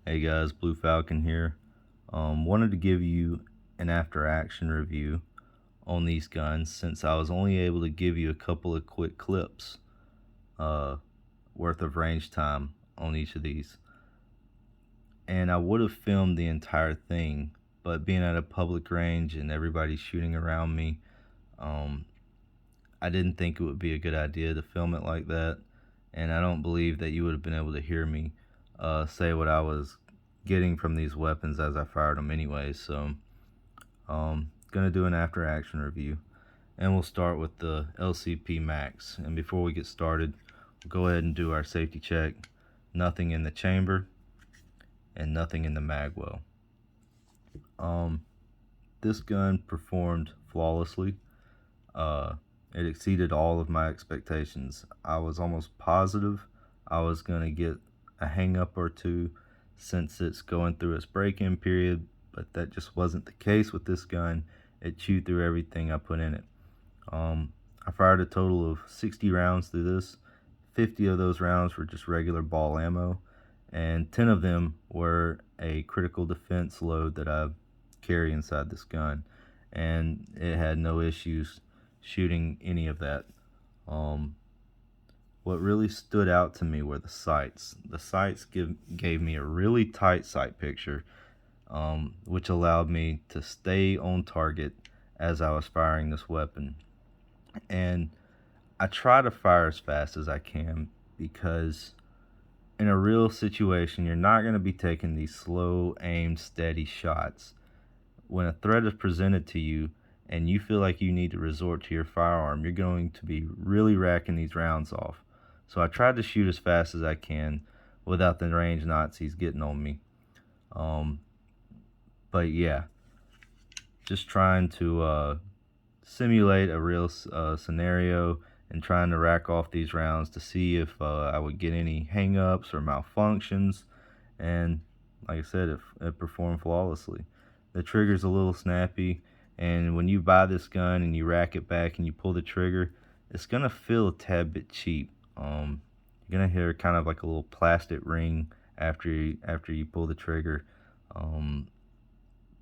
Hey guys, Blue Falcon here. Wanted to give you an after action review on these guns since I was only able to give you a couple of quick clips worth of range time on each of these. And I would have filmed the entire thing, but being at a public range and everybody shooting around me, I didn't think it would be a good idea to film it like that. And I don't believe that you would have been able to hear me say what I was getting from these weapons as I fired them anyway. So gonna do an after action review, and we'll start with the LCP Max. And before we get started, we'll go ahead and do our safety check. Nothing in the chamber and nothing in the mag well. This gun performed flawlessly. It exceeded all of my expectations. I was almost positive I was gonna get a hang up or two since it's going through its break-in period, but that just wasn't the case with this gun. It chewed through everything I put in it. I fired a total of 60 rounds through this. 50 of those rounds were just regular ball ammo, and 10 of them were a critical defense load that I carry inside this gun, and it had no issues shooting any of that. What really stood out to me were the sights. The sights gave me a really tight sight picture, which allowed me to stay on target as I was firing this weapon. And I try to fire as fast as I can because in a real situation, you're not going to be taking these slow, aimed, steady shots. When a threat is presented to you and you feel like you need to resort to your firearm, you're going to be really racking these rounds off. So I tried to shoot as fast as I can without the range Nazis getting on me. But yeah, just trying to simulate a real scenario and trying to rack off these rounds to see if I would get any hang-ups or malfunctions. And like I said, it performed flawlessly. The trigger's a little snappy, and when you buy this gun and you rack it back and you pull the trigger, it's gonna feel a tad bit cheap. You're gonna hear kind of like a little plastic ring after you pull the trigger.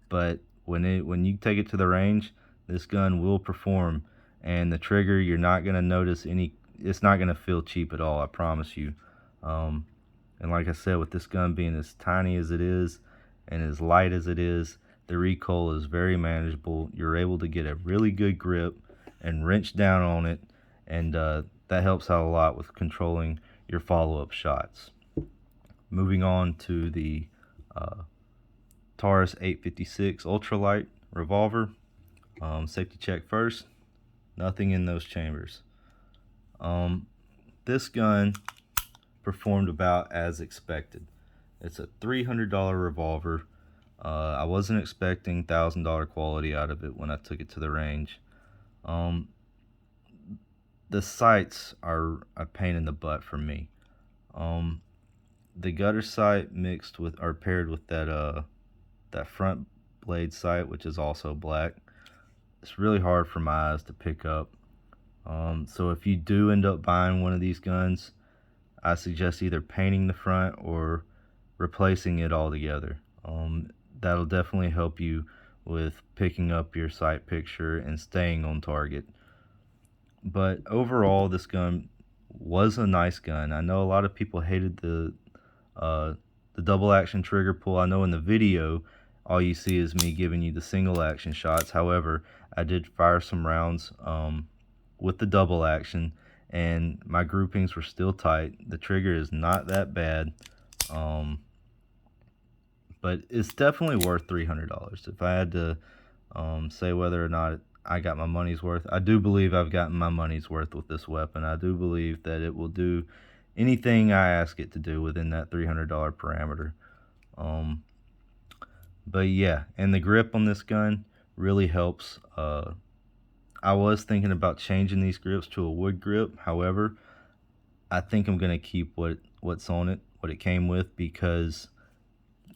But when you take it to the range, this gun will perform, and the trigger, you're not gonna notice any. It's not gonna feel cheap at all, I promise you. And like I said, with this gun being as tiny as it is and as light as it is, the recoil is very manageable. You're able to get a really good grip and wrench down on it, and that helps out a lot with controlling your follow-up shots. Moving on to the Taurus 856 Ultra Lite revolver. Safety check first. Nothing in those chambers. This gun performed about as expected. It's a $300 revolver. I wasn't expecting $1,000 quality out of it when I took it to the range. The sights are a pain in the butt for me. The gutter sight mixed with or paired with that front blade sight, which is also black, it's really hard for my eyes to pick up. So if you do end up buying one of these guns, I suggest either painting the front or replacing it altogether. That'll definitely help you with picking up your sight picture and staying on target. But overall, this gun was a nice gun. I know a lot of people hated the double action trigger pull. I know in the video all you see is me giving you the single action shots. However, I did fire some rounds with the double action, and my groupings were still tight. The trigger is not that bad, but it's definitely worth $300. If I had to say whether or not I got my money's worth, I do believe I've gotten my money's worth with this weapon. I do believe that it will do anything I ask it to do within that $300 parameter. But yeah, and the grip on this gun really helps. I was thinking about changing these grips to a wood grip. However, I think I'm gonna keep what's on it, what it came with, because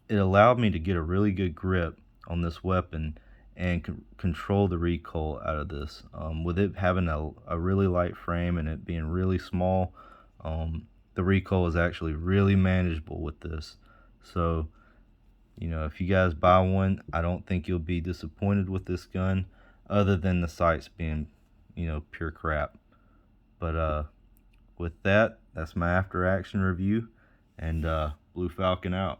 it allowed me to get a really good grip on this weapon and control the recoil out of this. With it having a really light frame and it being really small, the recoil is actually really manageable with this. So, you know, if you guys buy one, I don't think you'll be disappointed with this gun, other than the sights being, you know, pure crap. But with that, that's my after action review, and Blue Falcon out.